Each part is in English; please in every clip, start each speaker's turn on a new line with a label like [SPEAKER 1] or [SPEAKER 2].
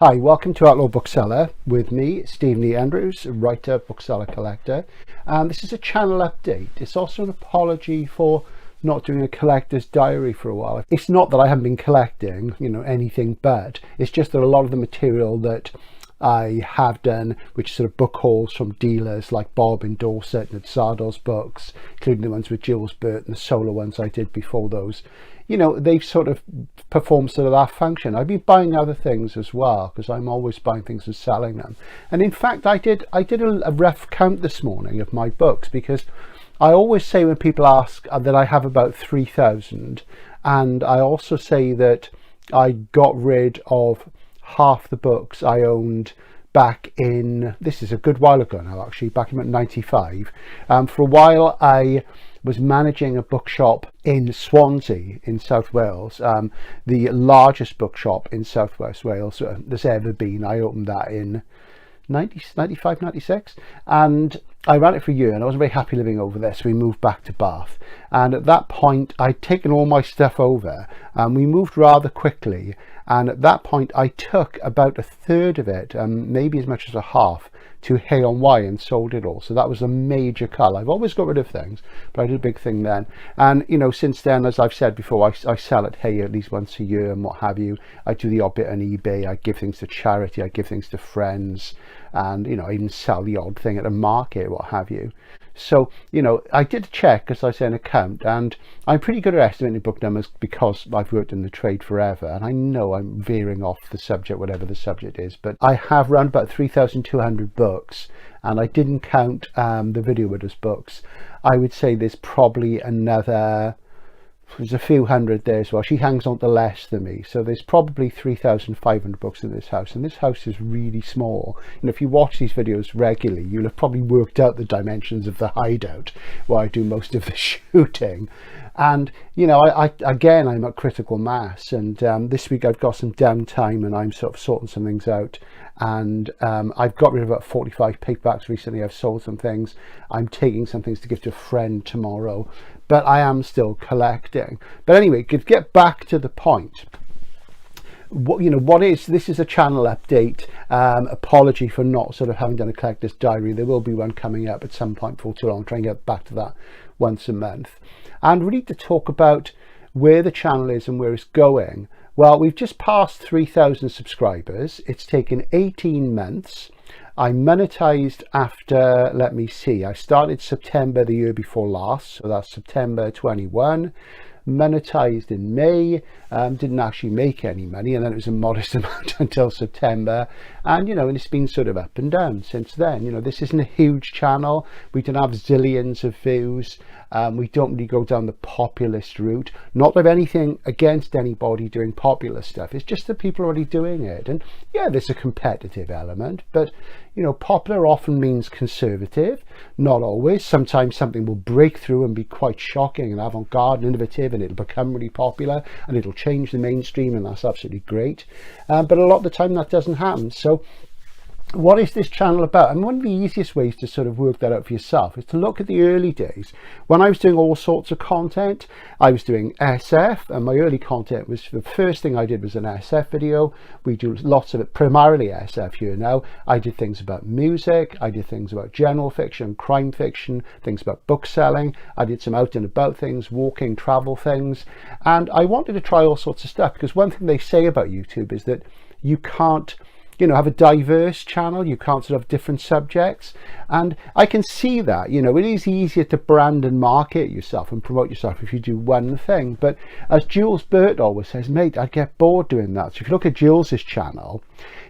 [SPEAKER 1] Hi, welcome to Outlaw Bookseller with me, Stephen E. Andrews, writer, bookseller, collector. This is a channel update. It's also an apology for not doing a collector's diary for a while. It's not that I haven't been collecting, anything but. It's just that a lot of the material that I have done, which is sort of book hauls from dealers like Bob in Dorset and Sardo's books, including the ones with Jules Burt and the solo ones I did before those, they've sort of performed sort of that function. I've been buying other things as well because I'm always buying things and selling them. And in fact, I did a rough count this morning of my books, because I always say when people ask that I have about 3,000, and I also say that I got rid of half the books I owned back in, this is a good while ago now actually, back in about 95. For a while I was managing a bookshop in Swansea in South Wales, the largest bookshop in South West Wales there's ever been. I opened that in 95, 96, and I ran it for a year, and I wasn't very happy living over there, so we moved back to Bath. And at that point I'd taken all my stuff over, and we moved rather quickly, and at that point I took about a third of it, maybe as much as a half, to Hay-on-Wye and sold it all. So that was a major cull. I've always got rid of things, but I did a big thing then. And since then, as I've said before, I sell at Hay at least once a year and what have you. I do the odd bit on eBay. I give things to charity. I give things to friends, and I even sell the odd thing at a market, what have you. So I did check, as I say, an account, and I'm pretty good at estimating book numbers because I've worked in the trade forever, and I know I'm veering off the subject, whatever the subject is, but I have around about 3,200 books, and I didn't count the video widows books. I would say there's probably there's a few hundred there as well. She hangs on to less than me, so there's probably 3,500 books in this house, and this house is really small. And if you watch these videos regularly, you'll have probably worked out the dimensions of the hideout where I do most of the shooting. And I'm at critical mass, and this week I've got some downtime and I'm sort of sorting some things out, and I've got rid of about 45 paperbacks recently. I've sold some things. I'm taking some things to give to a friend tomorrow, but I am still collecting. But anyway, to get back to the point, this is a channel update. Apology for not sort of having done a collector's diary. There will be one coming up at some point before too long. Try and get back to that once a month, and really to talk about where the channel is and where it's going. Well, we've just passed 3,000 subscribers. It's taken 18 months. I monetized after, let me see, I started September the year before last, so that's September 21. Monetized in May, didn't actually make any money, and then it was a modest amount until September, and and it's been sort of up and down since then. This isn't a huge channel. We don't have zillions of views. We don't really go down the populist route. Not that I have anything against anybody doing popular stuff, it's just that people are already doing it. And yeah, there's a competitive element, but popular often means conservative, not always. Sometimes something will break through and be quite shocking and avant-garde and innovative, and it'll become really popular and it'll change the mainstream, and that's absolutely great. But a lot of the time that doesn't happen. So what is this channel about? And one of the easiest ways to sort of work that out for yourself is to look at the early days. When I was doing all sorts of content, I was doing SF, and my early content was, the first thing I did was an SF video. We do lots of it, primarily SF here now. I did things about music, I did things about general fiction, crime fiction, things about book selling. I did some out and about things, walking, travel things. And I wanted to try all sorts of stuff, because one thing they say about YouTube is that you can't have a diverse channel. You can't sort of have different subjects, and I can see that it is easier to brand and market yourself and promote yourself if you do one thing. But as Jules Burt always says, mate, I get bored doing that. So if you look at Jules's channel,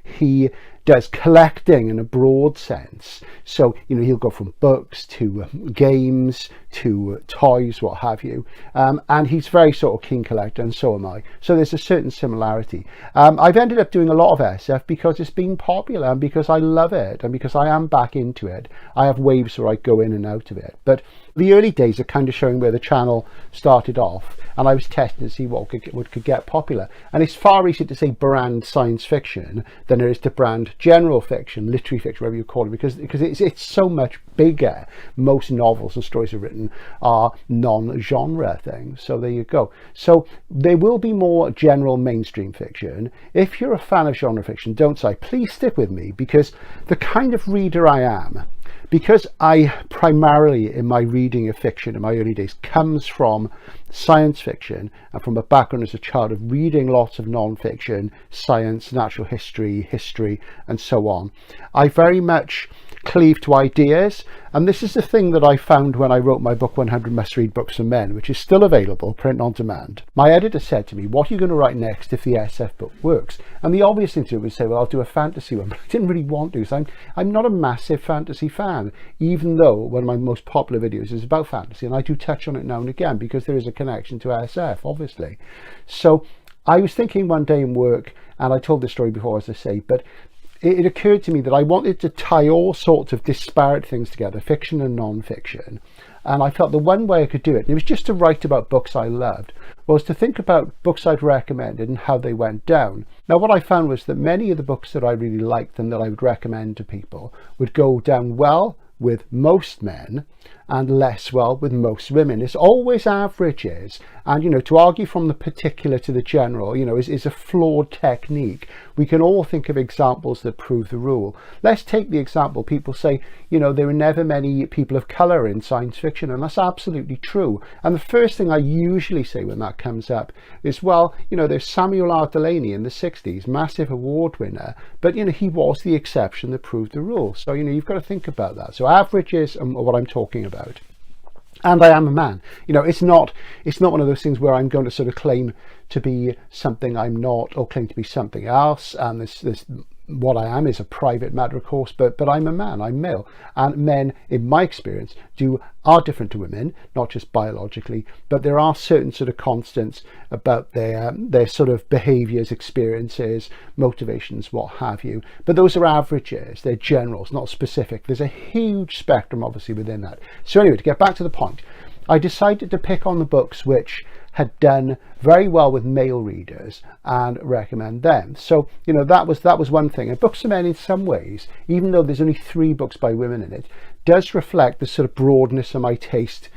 [SPEAKER 1] he does collecting in a broad sense. So he'll go from books to games to toys, what have you, and he's very sort of keen collector, and so am I. So there's a certain similarity. I've ended up doing a lot of SF because it's been popular, and because I love it, and because I am back into it. I have waves where I go in and out of it, but the early days are kind of showing where the channel started off, and I was testing to see what could get popular. And it's far easier to say brand science fiction than it is to brand general fiction, literary fiction, whatever you call it, because it's so much bigger. Most novels and stories are written are non-genre things. So there you go. So there will be more general mainstream fiction. If you're a fan of genre fiction, don't say, please stick with me, because the kind of reader I am, because I primarily in my reading of fiction in my early days comes from science fiction and from a background as a child of reading lots of non-fiction, science, natural history, and so on, I very much cleave to ideas. And this is the thing that I found when I wrote my book 100 Must-Read Books for Men, which is still available, print on demand. My editor said to me, what are you going to write next if the SF book works? And the obvious thing to do was say, well, I'll do a fantasy one, but I didn't really want to, because I'm not a massive fantasy fan, even though one of my most popular videos is about fantasy, and I do touch on it now and again because there is a connection to SF, obviously. So I was thinking one day in work, and I told this story before, as I say, but it occurred to me that I wanted to tie all sorts of disparate things together, fiction and non-fiction. And I felt the one way I could do it, and it was just to write about books I loved, was to think about books I'd recommended and how they went down. Now, what I found was that many of the books that I really liked and that I would recommend to people would go down well with most men and less well with most women. It's always averages, and to argue from the particular to the general is a flawed technique. We can all think of examples that prove the rule. Let's take the example, people say there were never many people of color in science fiction, and that's absolutely true. And the first thing I usually say when that comes up is, well, there's Samuel R. Delany in the 60s, massive award winner, but he was the exception that proved the rule. So you've got to think about that. So averages are what I'm talking about. And I am a man. It's not one of those things where I'm going to sort of claim to be something I'm not, or claim to be something else. And this what I am is a private matter, of course, but I'm a man, I'm male. And men, in my experience, are different to women, not just biologically, but there are certain sort of constants about their sort of behaviors, experiences, motivations, what have you. But those are averages, they're generals, not specific. There's a huge spectrum, obviously, within that. So anyway, to get back to the point, I decided to pick on the books which had done very well with male readers and recommend them. So that was one thing. And Books for Men, in some ways, even though there's only 3 books by women in it, does reflect the sort of broadness of my taste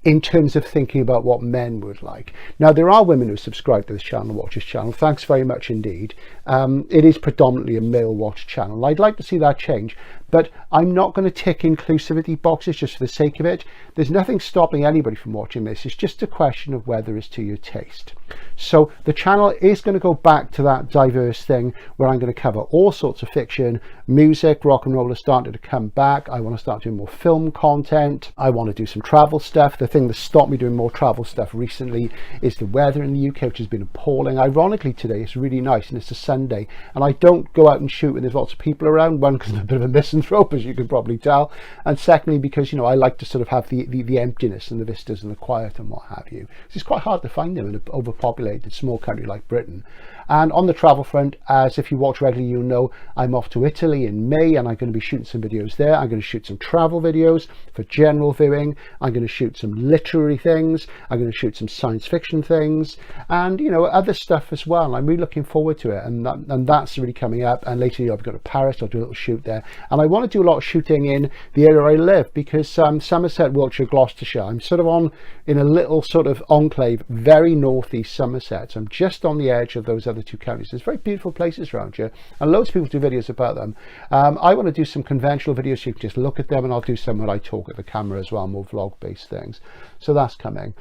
[SPEAKER 1] in terms of thinking about what men would like. Now, there are women who subscribe to this channel, watch this channel. Thanks very much indeed. It is predominantly a male watch channel. I'd like to see that change, but I'm not going to tick inclusivity boxes just for the sake of it. There's nothing stopping anybody from watching this. It's just a question of whether it's to your taste. So the channel is going to go back to that diverse thing where I'm going to cover all sorts of fiction, music, rock and roll is starting to come back. I want to start doing more film content. I want to do some travel stuff. The thing that stopped me doing more travel stuff recently is the weather in the UK, which has been appalling. Ironically, today it's really nice and it's a Sunday, and I don't go out and shoot when there's lots of people around. One, because I'm a bit of a misanthrope, as you can probably tell, and secondly because I like to sort of have the emptiness and the vistas and the quiet and what have you. It's quite hard to find them in an overpopulated small country like Britain. And on the travel front, as if you watch regularly, you'll know I'm off to Italy in May, and I'm going to be shooting some videos there. I'm going to shoot some travel videos for general viewing. I'm going to shoot some literary things. I'm going to shoot some science fiction things, and other stuff as well. I'm really looking forward to it, and that's really coming up. And later I've got to Paris. I'll do a little shoot there, and I want to do a lot of shooting in the area I live, because Somerset, Wiltshire, Gloucestershire, I'm sort of in a little sort of enclave, very northeast Somerset. So I'm just on the edge of those other 2 counties. There's very beautiful places around here, and loads of people do videos about them. I want to do some conventional videos so you can just look at them, and I'll do some where I talk at the camera as well, more vlog based things. So that's coming.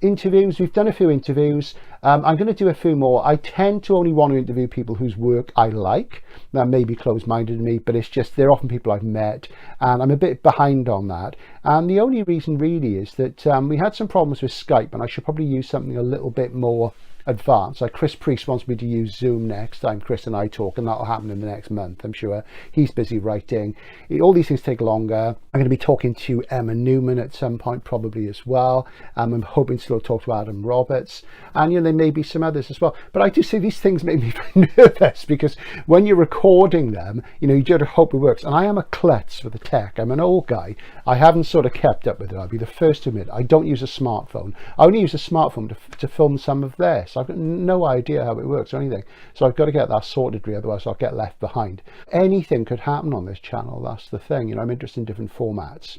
[SPEAKER 1] Interviews, we've done a few interviews. I'm going to do a few more. I tend to only want to interview people whose work I like. That may be closed-minded to me, but it's just they're often people I've met, and I'm a bit behind on that. And the only reason really is that we had some problems with Skype, and I should probably use something a little bit more advanced. Like Chris Priest wants me to use Zoom next time Chris and I talk, and that'll happen in the next month, I'm sure. He's busy writing. All these things take longer. I'm going to be talking to Emma Newman at some point probably as well. I'm hoping to still talk to Adam Roberts, and there may be some others as well. But I do say these things make me very nervous, because when you're recording them, you do hope it works. And I am a klutz for the tech. I'm an old guy. I haven't sort of kept up with it. I'll be the first to admit I don't use a smartphone. I only use a smartphone to film some of this. this. I've got no idea how it works or anything. So I've got to get that sorted, really, otherwise I'll get left behind. Anything could happen on this channel, that's the thing. You know, I'm interested in different formats.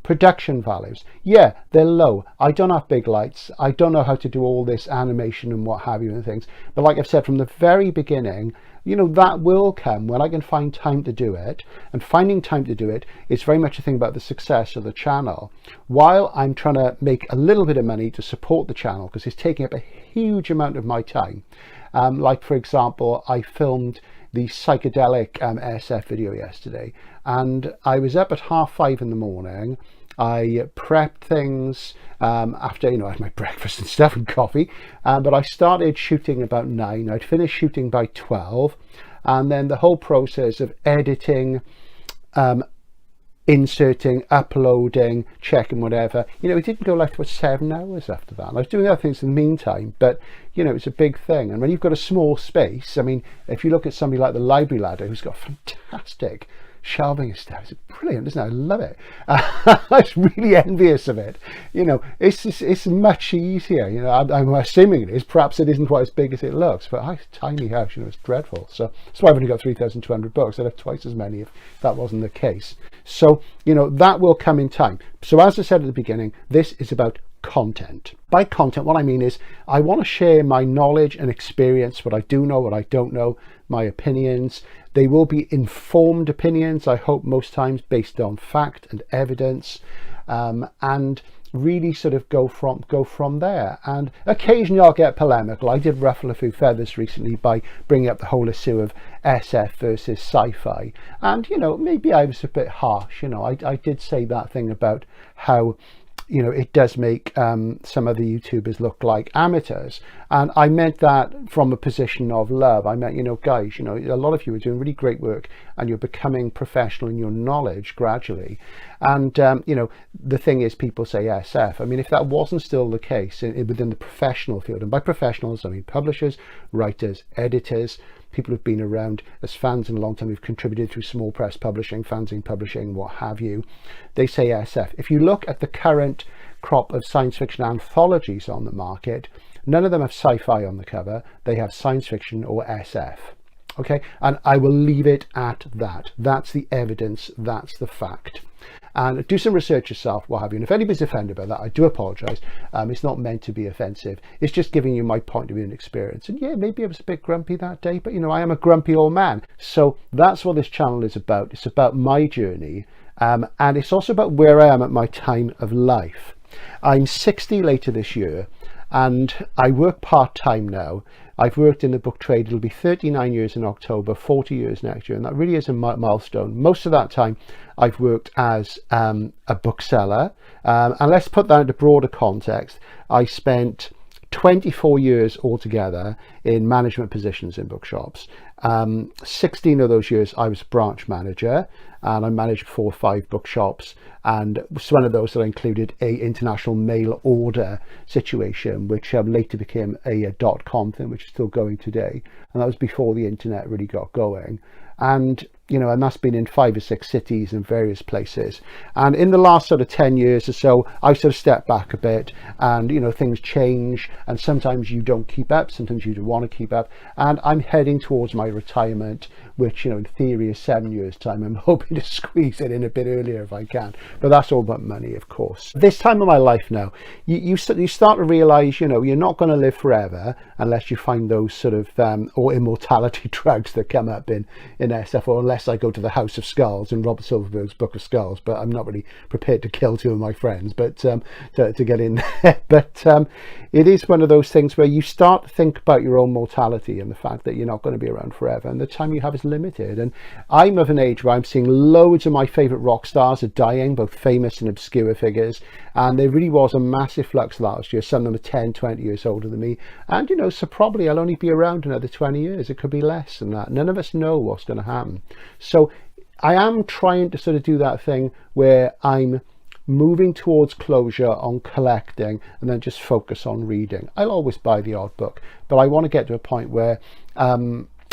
[SPEAKER 1] Production values, yeah, they're low. I don't have big lights. I don't know how to do all this animation and what have you and things. But like I've said from the very beginning, you know, that will come when I can find time to do it. And finding time to do it is very much a thing about the success of the channel. While I'm trying to make a little bit of money to support the channel, because it's taking up a huge amount of my time. Like, for example, I filmed the psychedelic SF video yesterday, and I was up at 5:30 in the morning. I prepped things after, you know, I had my breakfast and stuff and coffee, but I started shooting about 9. I'd finished shooting by 12, and then the whole process of editing, inserting, uploading, checking, whatever, you know, it didn't go like for 7 hours after that. And I was doing other things in the meantime, but you know, it's a big thing. And when you've got a small space, I mean, if you look at somebody like the Library Ladder, who's got fantastic shelving and stuff, it's brilliant, isn't it? I love it. I was really envious of it. You know, it's much easier. You know, I'm assuming it is. Perhaps it isn't quite as big as it looks, but a tiny house, you know, it's dreadful. So that's why I've only got 3,200 books. I'd have twice as many if that wasn't the case. So, you know, that will come in time. So as I said at the beginning, this is about content. By content, what I mean is I want to share my knowledge and experience, what I do know, what I don't know, my opinions. They will be informed opinions, I hope, most times based on fact and evidence, and really sort of go from there. And occasionally I'll get polemical. I did ruffle a few feathers recently by bringing up the whole issue of SF versus sci-fi, and you know, maybe I was a bit harsh. You know, I did say that thing about how, you know, it does make some of the YouTubers look like amateurs, and I meant that from a position of love. I meant, you know, guys, you know, a lot of you are doing really great work and you're becoming professional in your knowledge gradually. And you know, the thing is, people say SF. I mean, if that wasn't still the case within the professional field, and by professionals I mean publishers, writers, editors, people who've been around as fans in a long time, who've contributed through small press publishing, fanzine publishing, what have you, they say SF. If you look at the current crop of science fiction anthologies on the market, none of them have sci-fi on the cover. They have science fiction or SF. Okay, and I will leave it at that. That's the evidence, that's the fact. And do some research yourself, what have you. And if anybody's offended by that, I do apologise. It's not meant to be offensive. It's just giving you my point of view and experience. And yeah, maybe I was a bit grumpy that day, but you know, I am a grumpy old man. So that's what this channel is about. It's about my journey. And it's also about where I am at my time of life. I'm 60 later this year, and I work part-time now. I've worked in the book trade. It'll be 39 years in October, 40 years next year, and that really is a milestone. Most of that time I've worked as a bookseller, and let's put that into broader context. I spent 24 years altogether in management positions in bookshops. 16 of those years I was branch manager, and I managed 4 or 5 bookshops, and one of those that included a international mail order situation, which later became a .com thing, which is still going today, and that was before the internet really got going. And you know, and that's been in 5 or 6 cities and various places. And in the last sort of 10 years or so, I've sort of stepped back a bit, and you know, things change, and sometimes you don't keep up, sometimes you don't want to keep up. And I'm heading towards my retirement, which, you know, in theory is 7 years time. I'm hoping to squeeze it in a bit earlier if I can, but that's all about money, of course. This time of my life now, you start to realize, you know, you're not going to live forever unless you find those sort of or immortality drugs that come up in SF, or unless I go to the House of Skulls in Robert Silverberg's Book of Skulls, but I'm not really prepared to kill 2 of my friends, but to get in there. But it is one of those things where you start to think about your own mortality and the fact that you're not going to be around forever, and the time you have is limited. And I'm of an age where I'm seeing loads of my favourite rock stars are dying, both famous and obscure figures, and there really was a massive flux last year. Some of them are 10, 20 years older than me, and you know, so probably I'll only be around another 20 years. It could be less than that. None of us know what's going to happen. So I am trying to sort of do that thing where I'm moving towards closure on collecting and then just focus on reading. I'll always buy the odd book, but I want to get to a point where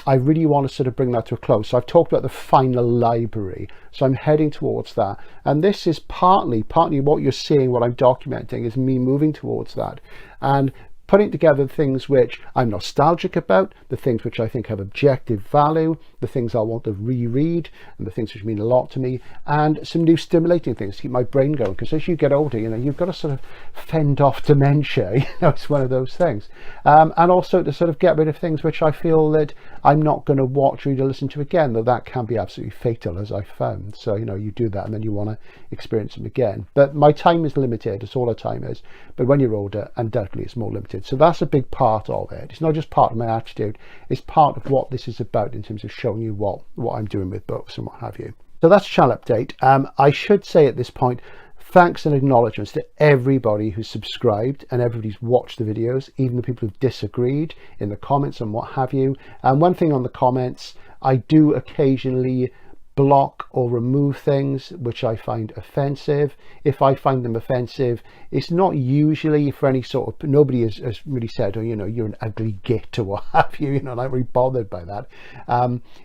[SPEAKER 1] I really want to sort of bring that to a close. So I've talked about the final library, so I'm heading towards that, and this is partly what you're seeing, what I'm documenting is me moving towards that. And putting together things which I'm nostalgic about, the things which I think have objective value, the things I want to reread, and the things which mean a lot to me, and some new stimulating things to keep my brain going. Because as you get older, you know, you've got to sort of fend off dementia. You know, it's one of those things. And also to sort of get rid of things which I feel that I'm not going to watch, read, or listen to again, though that can be absolutely fatal, as I found. So, you know, you do that and then you want to experience them again. But my time is limited, it's all our time is. But when you're older, undoubtedly it's more limited. So that's a big part of it. It's not just part of my attitude, it's part of what this is about in terms of showing you what I'm doing with books and what have you. So that's channel update. I should say at this point, thanks and acknowledgements to everybody who's subscribed and everybody's watched the videos, even the people who've disagreed in the comments and what have you. And one thing on the comments, I do occasionally block or remove things which I find offensive. If I find them offensive, it's not usually for any sort of, nobody has really said, oh, you know, you're an ugly git or what have you, you know, I'm not really bothered by that.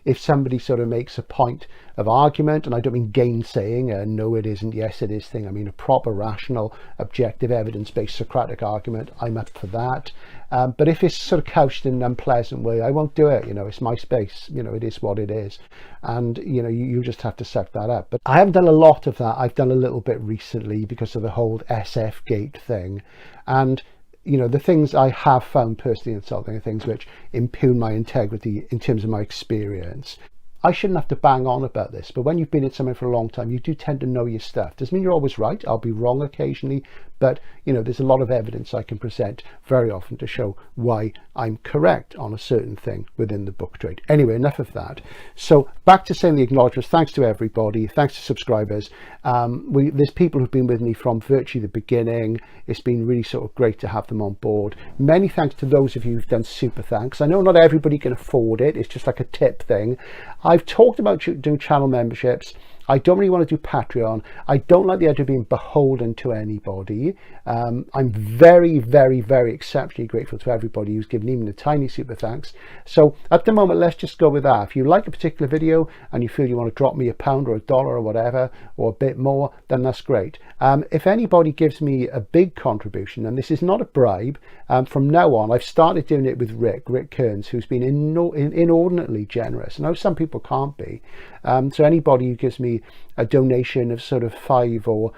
[SPEAKER 1] If somebody sort of makes a point of argument, and I don't mean gainsaying, no it isn't, yes it is thing, I mean a proper, rational, objective, evidence-based Socratic argument, I'm up for that. But if it's sort of couched in an unpleasant way, I won't do it. You know, it's my space, you know, it is what it is. And, you know, you just have to suck that up. But I haven't done a lot of that. I've done a little bit recently because of the whole SF Gate thing. And, you know, the things I have found personally insulting are things which impugn my integrity in terms of my experience. I shouldn't have to bang on about this, but when you've been in something for a long time, you do tend to know your stuff. Doesn't mean you're always right. I'll be wrong occasionally, but you know, there's a lot of evidence I can present very often to show why I'm correct on a certain thing within the book trade. Anyway, enough of that. So back to saying the acknowledgements. Thanks to everybody. Thanks to subscribers. There's people who've been with me from virtually the beginning. It's been really sort of great to have them on board. Many thanks to those of you who've done super thanks. I know not everybody can afford it. It's just like a tip thing. I've talked about doing channel memberships. I don't really want to do Patreon. I don't like the idea of being beholden to anybody. I'm very, very, very exceptionally grateful to everybody who's given even a tiny super thanks. So at the moment, let's just go with that. If you like a particular video and you feel you want to drop me £1 or $1 or whatever, or a bit more, then that's great. If anybody gives me a big contribution, and this is not a bribe, from now on, I've started doing it with Rick Kearns, who's been inordinately generous. I know some people can't be. So anybody who gives me a donation of sort of £5 or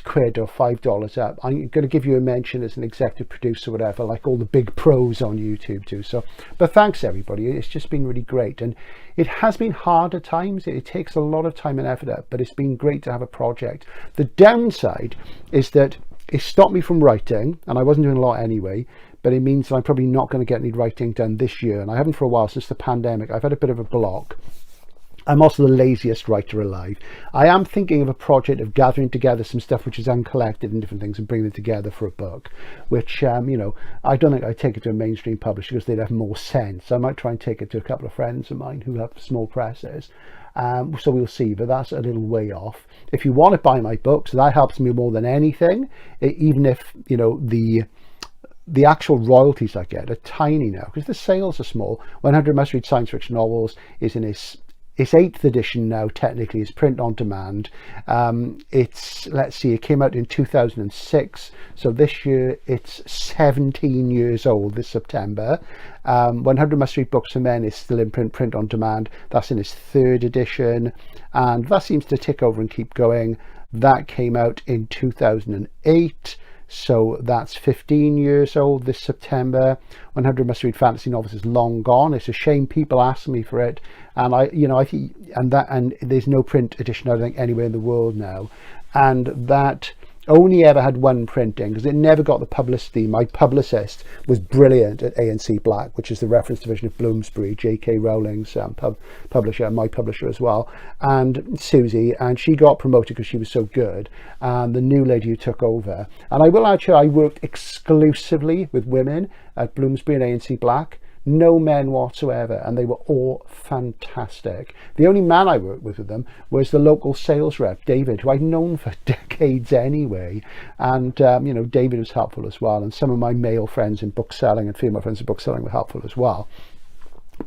[SPEAKER 1] quid or $5 up, I'm going to give you a mention as an executive producer, whatever, like all the big pros on YouTube too. So, but thanks everybody. It's just been really great, and it has been hard at times. It takes a lot of time and effort up, but it's been great to have a project. The downside is that it stopped me from writing, and I wasn't doing a lot anyway, but it means that I'm probably not going to get any writing done this year, and I haven't for a while since the pandemic. I've had a bit of a block. I'm also the laziest writer alive. I am thinking of a project of gathering together some stuff which is uncollected and different things and bringing it together for a book, which, you know, I don't think I'd take it to a mainstream publisher because they'd have more sense. I might try and take it to a couple of friends of mine who have small presses. So we'll see, but that's a little way off. If you want to buy my books, that helps me more than anything, even if, you know, the actual royalties I get are tiny now because the sales are small. 100 Must Read Science Fiction Novels is in its 8th edition now, technically. It's print on demand. It's, let's see, it came out in 2006, so this year it's 17 years old this September. 100 Must Read Books for Men is still in print on demand. That's in its 3rd edition, and that seems to tick over and keep going. That came out in 2008, so that's 15 years old this September. 100 Must Read Fantasy Novels is long gone. It's a shame people ask me for it, and I think, and there's no print edition, I don't think, anywhere in the world now, and that only ever had one printing because it never got the publicity. My publicist was brilliant at ANC Black, which is the reference division of Bloomsbury, J.K. Rowling's publisher, my publisher as well, and Susie, and she got promoted because she was so good, and the new lady who took over. And I will actually, I worked exclusively with women at Bloomsbury and ANC Black. No men whatsoever, and they were all fantastic. The only man I worked with them was the local sales rep, David, who I'd known for decades anyway, and you know, David was helpful as well, and some of my male friends in bookselling and female friends in bookselling were helpful as well.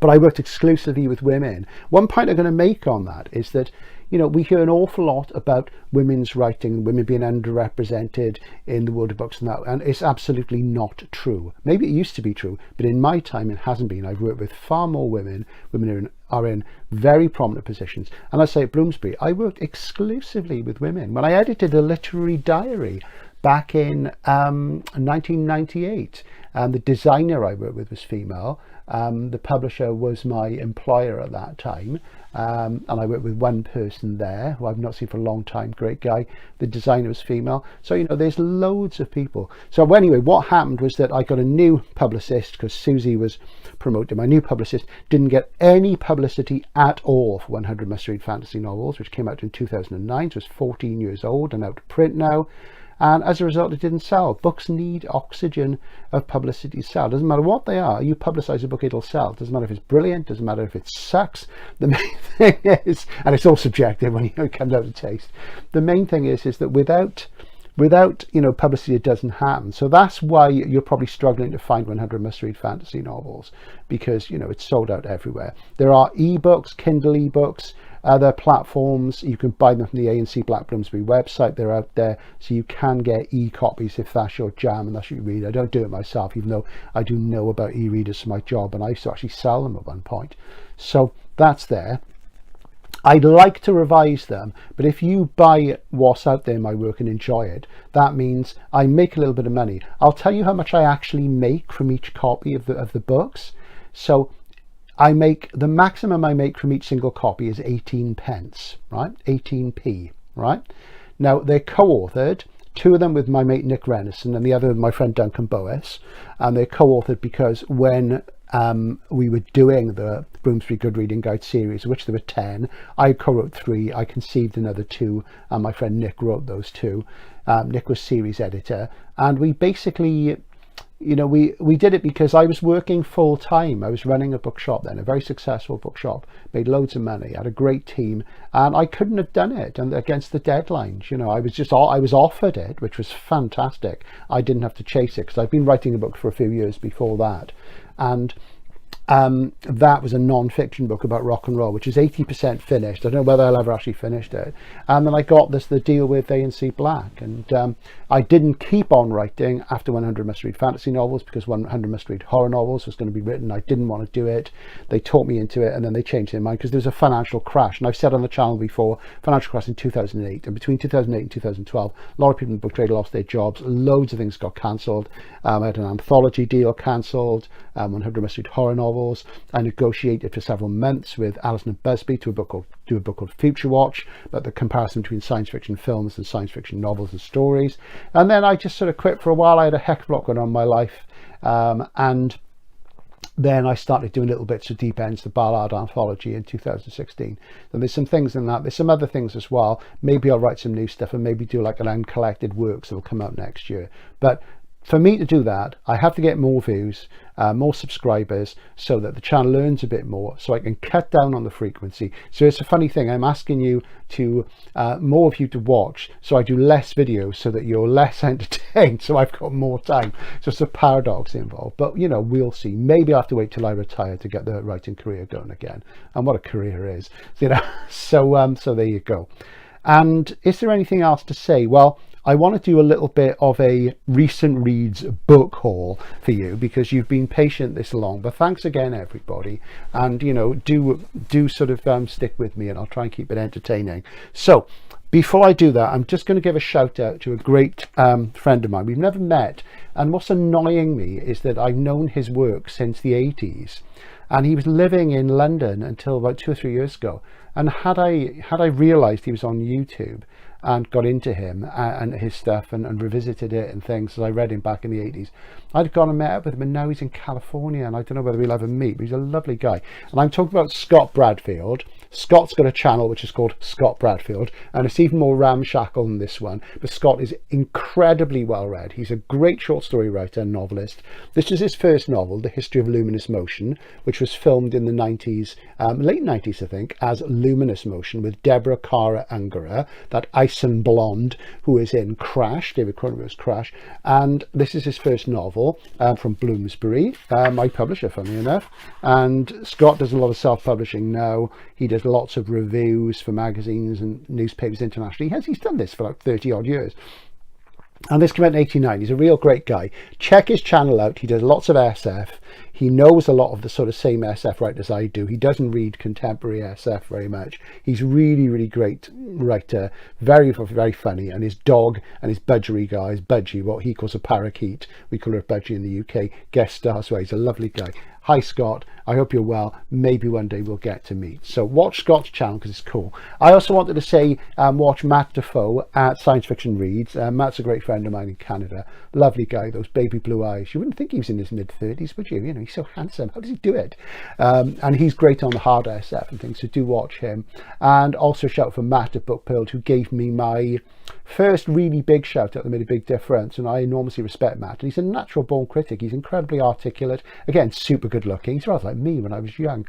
[SPEAKER 1] But I worked exclusively with women. One point I'm going to make on that is that, you know, we hear an awful lot about women's writing, women being underrepresented in the world of books and that, and it's absolutely not true. Maybe it used to be true, but in my time it hasn't been. I've worked with far more women. Women are in very prominent positions. And I say at Bloomsbury, I worked exclusively with women. When I edited a literary diary back in 1998, the designer I worked with was female. The publisher was my employer at that time, and I worked with one person there who I've not seen for a long time, great guy. The designer was female. So, you know, there's loads of people. So anyway, what happened was that I got a new publicist because Susie was promoted. My new publicist didn't get any publicity at all for 100 Must-Read Fantasy Novels, which came out in 2009, so it's 14 years old and out of print now. And as a result, it didn't sell. Books need oxygen of publicity to sell. Doesn't matter what they are. You publicize a book, it'll sell. Doesn't matter if it's brilliant. Doesn't matter if it sucks. The main thing is, and it's all subjective when it comes out of taste. The main thing is that without you know, publicity, it doesn't happen. So that's why you're probably struggling to find 100 must-read fantasy novels, because, you know, it's sold out everywhere. There are ebooks, Kindle ebooks, other platforms. You can buy them from the A&C Black Bloomsbury website. They're out there, so you can get e-copies if that's your jam and that's what you read. I don't do it myself, even though I do know about e-readers for my job, and I used to actually sell them at one point. So that's there. I'd like to revise them, but if you buy what's out there in my work and enjoy it, that means I make a little bit of money. I'll tell you how much I actually make from each copy of the books. So I make, the maximum I make from each single copy is 18 pence, right? 18p, right? Now they're co-authored, two of them with my mate Nick Renison and the other with my friend Duncan Boas, and they're co-authored because when we were doing the Bloomsbury Good Reading Guide series, which there were 10, I co-wrote 3, I conceived another 2, and my friend Nick wrote those 2. Nick was series editor, and we basically, you know, we did it because I was working full time. I was running a bookshop then, a very successful bookshop, made loads of money, had a great team, and I couldn't have done it and against the deadlines. You know, I was offered it, which was fantastic. I didn't have to chase it because I've been writing a book for a few years before that. And that was a non-fiction book about rock and roll, which is 80% finished. I don't know whether I'll ever actually finish it. And then I got the deal with A&C Black, and I didn't keep on writing after 100 Must-Read Fantasy Novels because 100 Must-Read Horror Novels was going to be written. I didn't want to do it. They talked me into it, and then they changed their mind because there was a financial crash. And I've said on the channel before, financial crash in 2008, and between 2008 and 2012, a lot of people in the book trade lost their jobs. Loads of things got cancelled. I had an anthology deal cancelled, 100 Must-Read Horror Novels. I negotiated for several months with Alison and Busby to do a book called Future Watch, about the comparison between science fiction films and science fiction novels and stories. And then I just sort of quit for a while. I had a heck of a lot going on in my life, and then I started doing little bits of Deep Ends, the Ballard anthology in 2016. And there's some things in that. There's some other things as well. Maybe I'll write some new stuff and maybe do like an uncollected works that will come out next year. But for me to do that, I have to get more views, more subscribers, so that the channel earns a bit more, so I can cut down on the frequency. So it's a funny thing. I'm asking you to, more of you to watch, so I do less videos so that you're less entertained, so I've got more time. So it's a paradox involved. But, you know, we'll see. Maybe I have to wait till I retire to get the writing career going again. And what a career is, you know. So there you go. And is there anything else to say? Well, I want to do a little bit of a recent reads book haul for you because you've been patient this long. But thanks again, everybody. And, you know, do sort of stick with me, and I'll try and keep it entertaining. So before I do that, I'm just going to give a shout out to a great friend of mine. We've never met. And what's annoying me is that I've known his work since the 80s. And he was living in London until about 2 or 3 years ago. And had I realised he was on YouTube and got into him and his stuff and revisited it and things, as I read him back in the 80s, I'd gone and met up with him, and now he's in California, and I don't know whether we'll ever meet, but he's a lovely guy. And I'm talking about Scott Bradfield. Scott's got a channel which is called Scott Bradfield, and it's even more ramshackle than this one, but Scott is incredibly well read. He's a great short story writer and novelist. This is his first novel, The History of Luminous Motion, which was filmed in the 90s, late 90s I think, as Luminous Motion with Deborah Kara Ungara, that Ison blonde who is in Crash, David Cronenberg's Crash, and this is his first novel from Bloomsbury, my publisher, funny enough. And Scott does a lot of self-publishing now. He does lots of reviews for magazines and newspapers internationally. He's done this for like 30 odd years. And this came out in 89. He's a real great guy. Check his channel out. He does lots of SF. He knows a lot of the sort of same SF writers I do. He doesn't read contemporary SF very much. He's really, really great writer. Very, very funny. And his dog and his budgery guy, his Budgie, what he calls a parakeet. We call her a Budgie in the UK. Guest star, so he's a lovely guy. Hi Scott, I hope you're well. Maybe one day we'll get to meet. So watch Scott's channel because it's cool. I also wanted to say watch Matt Defoe at Science Fiction Reads. Matt's a great friend of mine in Canada. Lovely guy, those baby blue eyes. You wouldn't think he was in his mid-30s, would you? You know, he's so handsome. How does he do it? And he's great on the hard SF and things, so do watch him. And also shout for Matt at Bookpilled, who gave me my first really big shout out that made a big difference, and I enormously respect Matt. And he's a natural born critic. He's incredibly articulate. Again, super good looking. He's rather like me when I was young.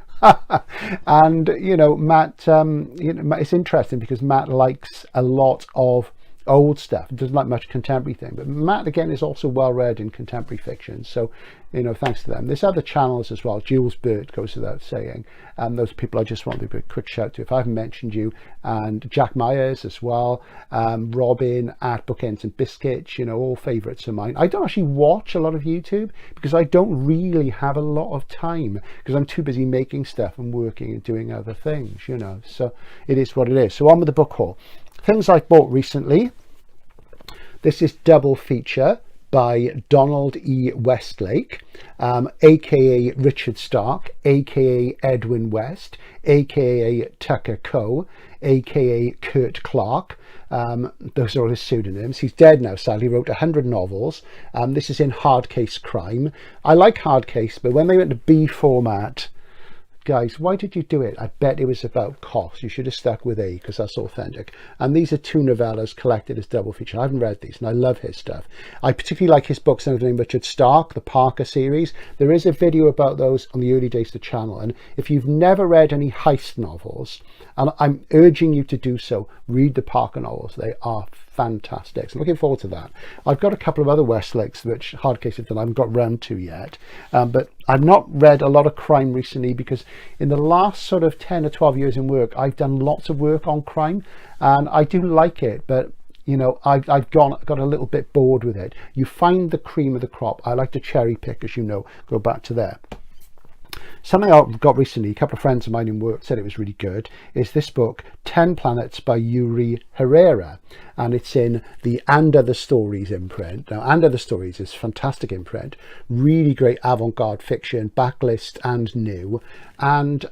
[SPEAKER 1] And you know, Matt, it's interesting because Matt likes a lot of old stuff. Doesn't like much contemporary thing, but Matt again is also well read in contemporary fiction, so you know, thanks to them. There's other channels as well. Jules Burt goes without saying, those people I just want to give a quick shout to if I haven't mentioned you, and Jack Myers as well, Robin at Bookends and Biscuits, you know, all favorites of mine. I don't actually watch a lot of YouTube because I don't really have a lot of time because I'm too busy making stuff and working and doing other things, you know, so it is what it is. So on with the book haul. Things I've bought recently. This is double feature by Donald E. Westlake, aka Richard Stark, aka Edwin West, aka Tucker Coe, aka Kurt Clark. Those are all his pseudonyms. He's dead now, sadly. He wrote 100 novels. This is in hard case crime. I like hard case, but when they went to B format, guys, why did you do it? I bet it was about cost. You should have stuck with A because that's authentic. And these are two novellas collected as double feature. I haven't read these and I love his stuff. I particularly like his books under the name Richard Stark, the Parker series. There is a video about those on the early days of the channel. And if you've never read any heist novels, and I'm urging you to do so, read the Parker novels. They are fantastic. So I'm looking forward to that. I've got a couple of other Westlakes which hard cases that I haven't got round to yet, but I've not read a lot of crime recently because in the last sort of 10 or 12 years in work I've done lots of work on crime and I do like it, but you know, I've got a little bit bored with it. You find the cream of the crop. I like to cherry pick, as you know. Go back to there. Something I got recently, a couple of friends of mine in work said it was really good, is this book, 10 Planets by Yuri Herrera. And it's in the And Other Stories imprint. Now, And Other Stories is fantastic imprint, really great avant-garde fiction, backlist and new. And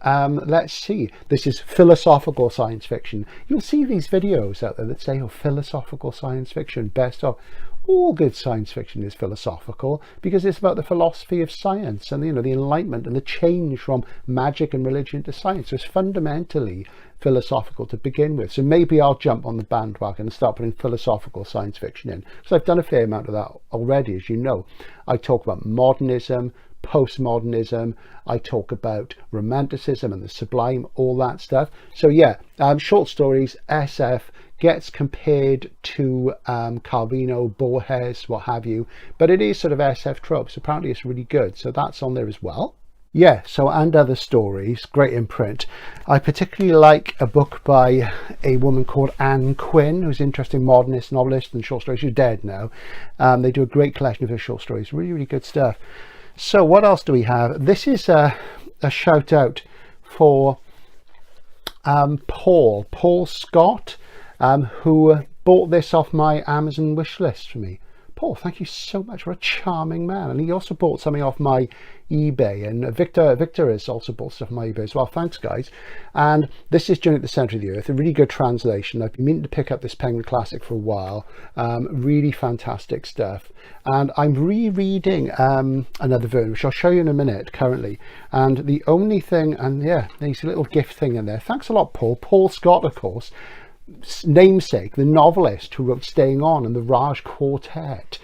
[SPEAKER 1] let's see, this is philosophical science fiction. You'll see these videos out there that say, oh, philosophical science fiction, best of. All good science fiction is philosophical because it's about the philosophy of science and, you know, the enlightenment and the change from magic and religion to science. So it's fundamentally philosophical to begin with. So maybe I'll jump on the bandwagon and start putting philosophical science fiction in. So I've done a fair amount of that already, as you know. I talk about modernism, postmodernism, I talk about romanticism and the sublime, all that stuff. So yeah, short stories, SF, gets compared to Calvino, Borges, what have you, but it is sort of SF tropes. Apparently it's really good, so that's on there as well. Yeah, so And Other Stories, great imprint. I particularly like a book by a woman called Anne Quinn, who's an interesting modernist novelist and short stories. She's dead now. They do a great collection of her short stories, really, really good stuff. So what else do we have? This is a shout out for Paul Scott, who bought this off my Amazon wish list for me. Paul, thank you so much. For a charming man. And he also bought something off my eBay, and Victor has also bought stuff on my eBay as well. Thanks, guys. And this is Journey at the Centre of the Earth, a really good translation. I've been meaning to pick up this Penguin Classic for a while. Really fantastic stuff. And I'm rereading another version, which I'll show you in a minute currently. And the only thing, and yeah, there's a little gift thing in there. Thanks a lot, Paul. Paul Scott, of course. namesake, the novelist who wrote Staying On and the Raj Quartet,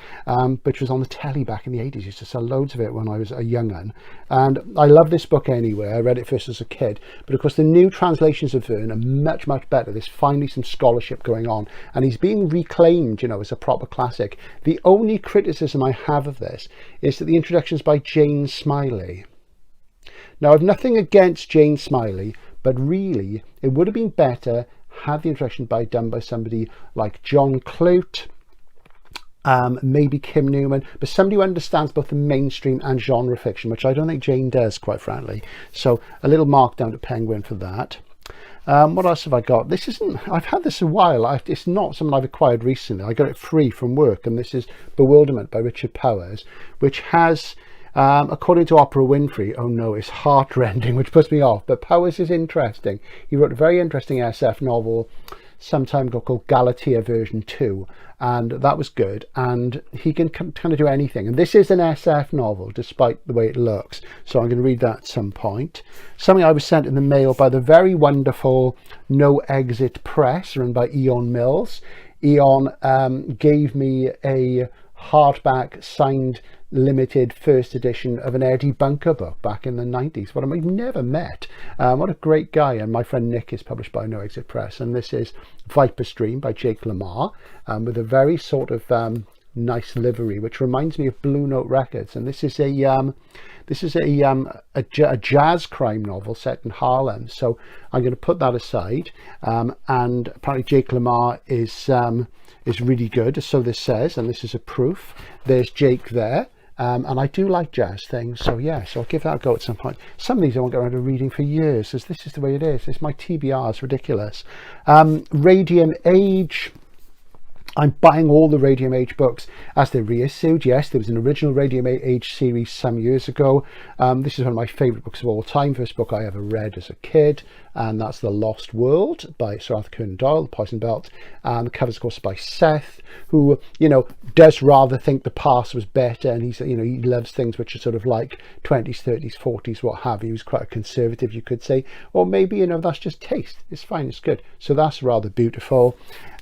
[SPEAKER 1] which was on the telly back in the 80s. Used to sell loads of it when I was a young'un. And I love this book anyway. I read it first as a kid. But of course, the new translations of Verne are much, much better. There's finally some scholarship going on. And he's being reclaimed, you know, as a proper classic. The only criticism I have of this is that the introduction is by Jane Smiley. Now, I've nothing against Jane Smiley, but really, it would have been better had the introduction done by somebody like John Clute, maybe Kim Newman, but somebody who understands both the mainstream and genre fiction, which I don't think Jane does, quite frankly. So a little mark down to Penguin for that. What else have I got? This isn't, I've had this a while. It's not something I've acquired recently. I got it free from work, and this is Bewilderment by Richard Powers, which has, according to Oprah Winfrey, oh no, it's heartrending, which puts me off, but Powers is interesting. He wrote a very interesting SF novel some time ago called Galatea version 2, and that was good, and he can kind of do anything, and this is an SF novel despite the way it looks, so I'm going to read that at some point. Something I was sent in the mail by the very wonderful No Exit Press, run by Eon Mills. Eon gave me a hardback signed limited first edition of an Eddie Bunker book back in the 90s. What I've never met. What a great guy. And my friend Nick is published by No Exit Press, and this is Viper Stream by Jake Lamar, with a very sort of nice livery, which reminds me of Blue Note Records. And this is a jazz crime novel set in Harlem. So I'm going to put that aside. And apparently Jake Lamar is really good, so this says, and this is a proof. There's Jake there. And I do like jazz things, so yeah, so I'll give that a go at some point. Some of these I won't get around to reading for years, because this is the way it is. It's my TBR, it's ridiculous. Radium Age. I'm buying all the Radium Age books as they're reissued. Yes, there was an original Radium Age series some years ago. This is one of my favourite books of all time. First book I ever read as a kid, and that's The Lost World by Sir Arthur Conan Doyle, The Poison Belt. And the cover's, of course, by Seth, who, you know, does rather think the past was better, and he's, you know, he loves things which are sort of like 20s, 30s, 40s, what have you. He was quite a conservative, you could say, or maybe, you know, that's just taste. It's fine, it's good. So that's rather beautiful.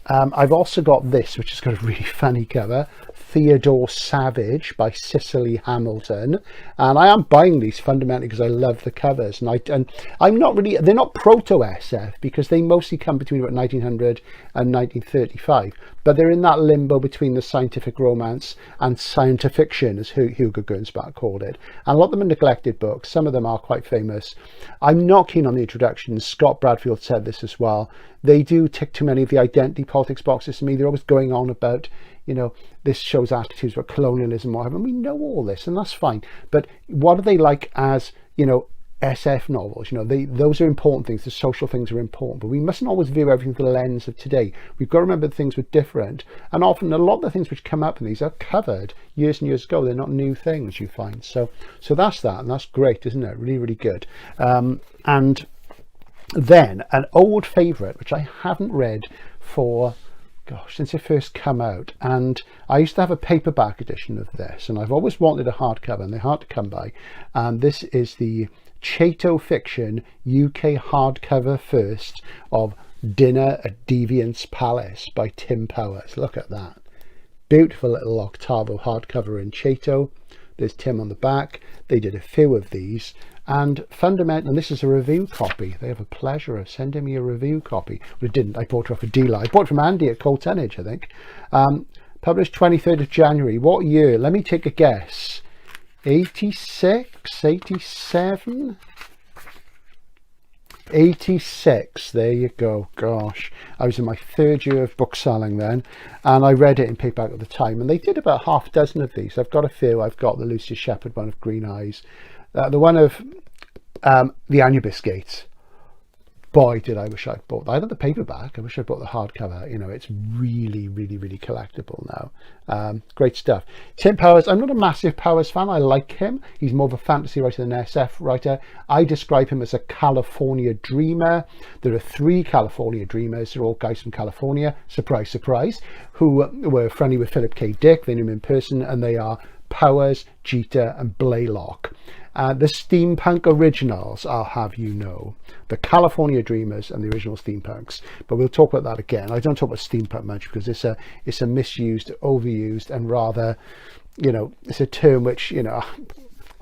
[SPEAKER 1] I've also got this, which has got a really funny cover, Theodore Savage by Cicely Hamilton, and I am buying these fundamentally because I love the covers, and I'm not really, they're not proto-SF because they mostly come between about 1900 and 1935, but they're in that limbo between the scientific romance and science fiction, as Hugo Gernsback called it, and a lot of them are neglected books. Some of them are quite famous. I'm not keen on the introductions. Scott Bradfield said this as well. They do tick too many of the identity politics boxes to me. They're always going on about, you know, this shows attitudes about colonialism or whatever, and we know all this, and that's fine. But what are they like as, you know, SF novels? You know, those are important things. The social things are important, but we mustn't always view everything through the lens of today. We've got to remember that things were different, and often a lot of the things which come up in these are covered years and years ago. They're not new things, you find. So that's that, and that's great, isn't it? Really, really good. And then an old favourite, which I haven't read for, gosh, since it first come out, and I used to have a paperback edition of this, and I've always wanted a hardcover, and they're hard to come by. And this is the Chato Fiction UK hardcover first of Dinner at Deviant's Palace by Tim Powers. Look at that. Beautiful little octavo hardcover in Chato. There's Tim on the back. They did a few of these. And fundamentally, and this is a review copy. They have a pleasure of sending me a review copy. Well, it didn't. I bought it off a dealer. I bought it from Andy at Cold Tonnage, I think. Published 23rd of January. What year? Let me take a guess. 86? 87? 86. There you go. Gosh, I was in my third year of book selling then, and I read it in paperback at the time, and they did about half a dozen of these. I've got a few. I've got the Lucius Shepherd one of Green Eyes, the one of the Anubis Gates. Boy, did I wish I'd bought that. I had the paperback. I wish I'd bought the hardcover. You know, it's really, really, really collectible now. Great stuff. Tim Powers, I'm not a massive Powers fan. I like him. He's more of a fantasy writer than an SF writer. I describe him as a California dreamer. There are 3 California dreamers. They're all guys from California. Surprise, surprise. Who were friendly with Philip K. Dick. They knew him in person, and they are Powers, Jeter, and Blaylock. The steampunk originals, I'll have you know. The California Dreamers and the original steampunks. But we'll talk about that again. I don't talk about steampunk much because it's a misused, overused, and rather, you know, it's a term which, you know,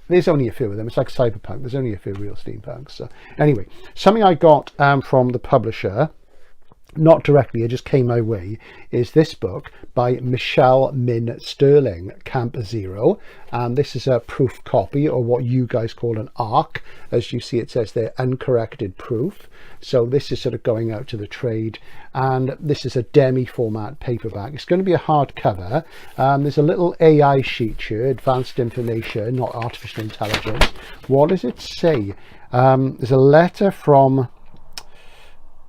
[SPEAKER 1] there's only a few of them. It's like cyberpunk. There's only a few real steampunks. So anyway, something I got from the publisher, not directly, it just came my way, is this book by Michelle Min Sterling, Camp Zero. And this is a proof copy, or what you guys call an ARC. As you see, it says there, uncorrected proof. So this is sort of going out to the trade. And this is a demi format paperback. It's going to be a hardcover. There's a little AI sheet here, advanced information, not artificial intelligence. What does it say? There's a letter from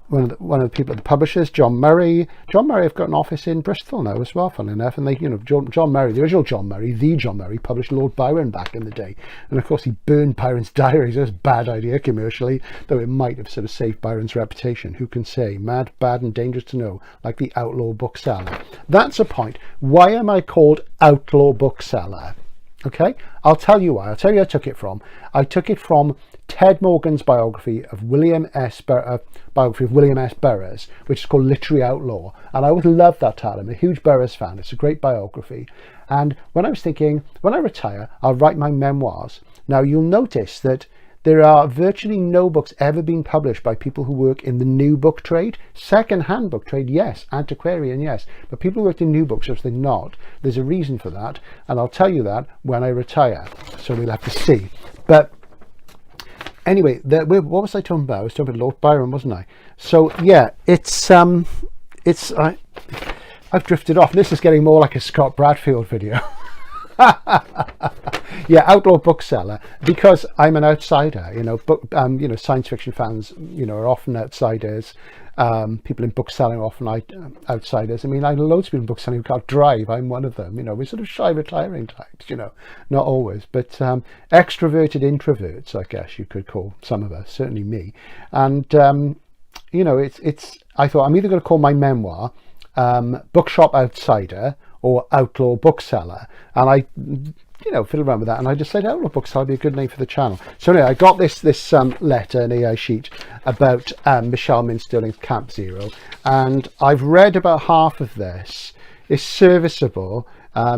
[SPEAKER 1] one of the people at the publishers, John Murray. John Murray have got an office in Bristol now as well, funnily enough. And they, you know, John Murray, the original John Murray, the John Murray, published Lord Byron back in the day. And of course, he burned Byron's diaries. It was a bad idea commercially, though it might have sort of saved Byron's reputation. Who can say? Mad, bad, and dangerous to know, like the outlaw bookseller. That's a point. Why am I called outlaw bookseller? Okay, I'll tell you why. I'll tell you where I took it from. I took it from Ted Morgan's biography of William S. Burroughs, which is called Literary Outlaw. And I always loved that title. I'm a huge Burroughs fan. It's a great biography. And when I was thinking, when I retire, I'll write my memoirs. Now, you'll notice that there are virtually no books ever being published by people who work in the new book trade. Second-hand book trade, yes. Antiquarian, yes. But people who work in new bookshops, they're not. There's a reason for that. And I'll tell you that when I retire. So we'll have to see. But anyway, what was I talking about? I was talking about Lord Byron, wasn't I? So yeah, I've drifted off. This is getting more like a Scott Bradfield video. Yeah, outlaw bookseller, because I'm an outsider. You know, science fiction fans, you know, are often outsiders. People in bookselling are often outsiders. I mean, I know loads of people in bookselling who can't drive. I'm one of them. You know, we're sort of shy, retiring types. You know, not always, but extroverted introverts, I guess you could call some of us. Certainly me. And you know, I thought I'm either going to call my memoir Bookshop Outsider or Outlaw Bookseller, and I, you know, fiddled around with that, and I decided Outlaw Bookseller would be a good name for the channel. So anyway, I got this letter, an AI sheet about Michelle Min Sterling's Camp Zero, and I've read about half of this. It's serviceable.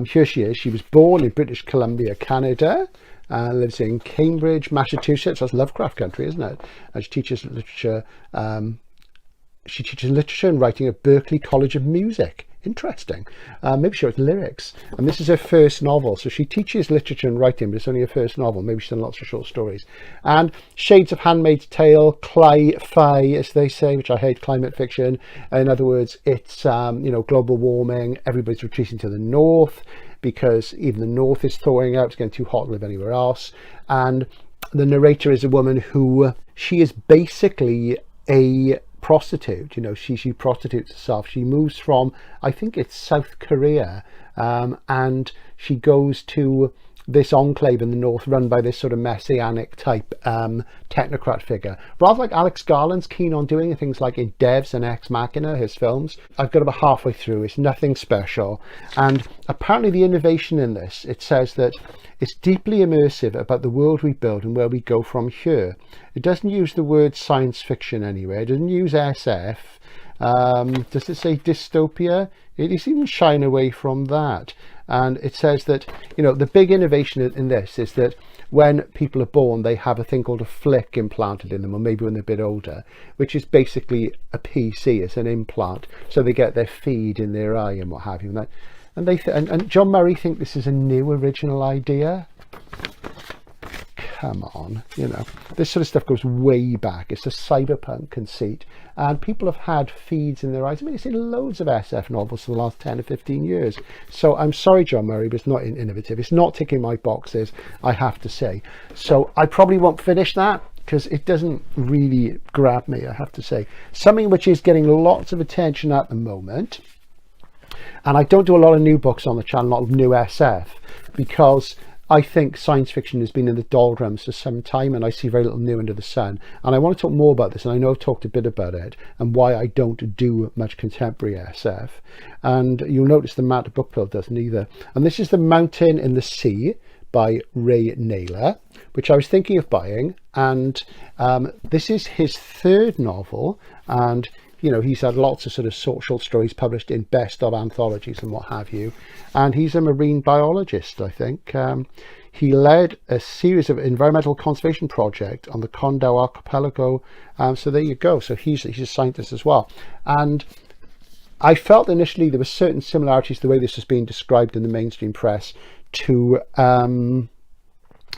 [SPEAKER 1] Here she is. She was born in British Columbia, Canada. Lives in Cambridge, Massachusetts. That's Lovecraft country, isn't it? And she teaches literature. She teaches literature and writing at Berklee College of Music. Interesting. Maybe she wrote lyrics. And this is her first novel. So she teaches literature and writing, but it's only her first novel. Maybe she's done lots of short stories. And shades of Handmaid's Tale, cli-fi, as they say, which I hate, climate fiction. In other words, it's, you know, global warming. Everybody's retreating to the north because even the north is thawing out. It's getting too hot to live anywhere else. And the narrator is a woman who, she is basically a prostitute. You know, she prostitutes herself. She moves from, I think it's South Korea, and she goes to this enclave in the north run by this sort of messianic type technocrat figure, rather like Alex Garland's keen on doing, things like in Devs and Ex Machina, his films. I've got about halfway through. It's nothing special, and apparently the innovation in this, it says that it's deeply immersive about the world we build and where we go from here. It doesn't use the word science fiction anywhere. It doesn't use SF. Does it say dystopia? It seems shying away from that. And it says that, you know, the big innovation in this is that when people are born, they have a thing called a flick implanted in them, or maybe when they're a bit older, which is basically a PC. It's an implant. So they get their feed in their eye and what have you. And John Murray think this is a new original idea. Come on, you know, this sort of stuff goes way back. It's a cyberpunk conceit, and people have had feeds in their eyes. I mean, it's in loads of SF novels for the last 10 or 15 years. So I'm sorry, John Murray, but it's not innovative. It's not ticking my boxes, I have to say. So I probably won't finish that because it doesn't really grab me, I have to say. Something which is getting lots of attention at the moment, and I don't do a lot of new books on the channel, a lot of new SF, because I think science fiction has been in the doldrums for some time, and I see very little new under the sun. And I want to talk more about this, and I know I've talked a bit about it and why I don't do much contemporary SF. And you'll notice the Matt Bookbill doesn't either. And this is The Mountain in the Sea by Ray Naylor, which I was thinking of buying, and this is his third novel, and he's had lots of sort of short stories published in best of anthologies and what have you, and he's a marine biologist, I think. He led a series of environmental conservation project on the Condau archipelago, so there you go. So he's a scientist as well, and I felt initially there were certain similarities to the way this has been described in the mainstream press to In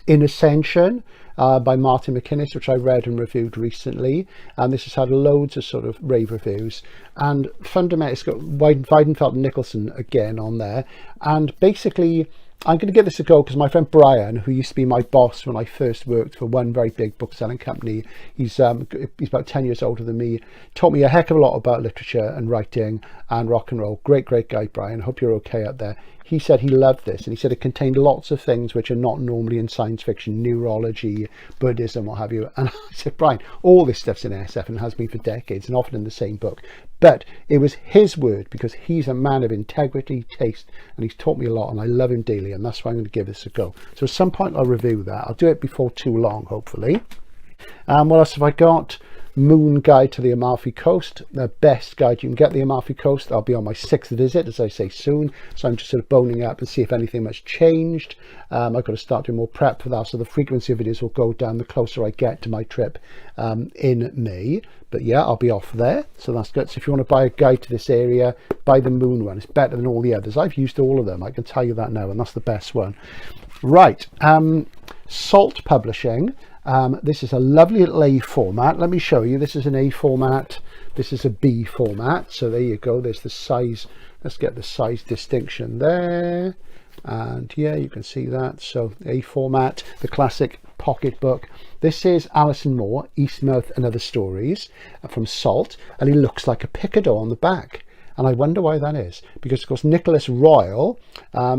[SPEAKER 1] Ascension by Martin McInnes, which I read and reviewed recently, and this has had loads of sort of rave reviews, and fundamentally it's got Weidenfeld and Nicholson again on there, and basically I'm going to give this a go because my friend Brian, who used to be my boss when I first worked for one very big book selling company, he's about 10 years older than me, taught me a heck of a lot about literature and writing and rock and roll. Great guy, Brian. Hope you're okay out there. He said he loved this, and he said it contained lots of things which are not normally in science fiction, neurology, Buddhism, what have you. And I said, Brian, all this stuff's in SF and has been for decades and often in the same book. But it was his word, because he's a man of integrity, taste, and he's taught me a lot, and I love him dearly, and that's why I'm going to give this a go. So at some point I'll review that. I'll do it before too long, hopefully. What else have I got? Moon Guide to the Amalfi Coast, the best guide you can get to the Amalfi Coast. I'll be on my 6th visit, as I say, soon, so I'm just sort of boning up and see if anything much changed. I've got to start doing more prep for that, so the frequency of videos will go down the closer I get to my trip in May. But yeah, I'll be off there, so that's good. So if you want to buy a guide to this area, buy the Moon one. It's better than all the others. I've used all of them, I can tell you that now, and that's the best one. Right, Salt Publishing. This is a lovely little A format. Let me show you. This is an A format. This is a B format. So there you go. There's the size. Let's get the size distinction there. And yeah, you can see that. So A format, the classic pocket book. This is Alison Moore, Eastmouth and Other Stories from Salt. And he looks like a picador on the back. And I wonder why that is, because of course Nicholas Royal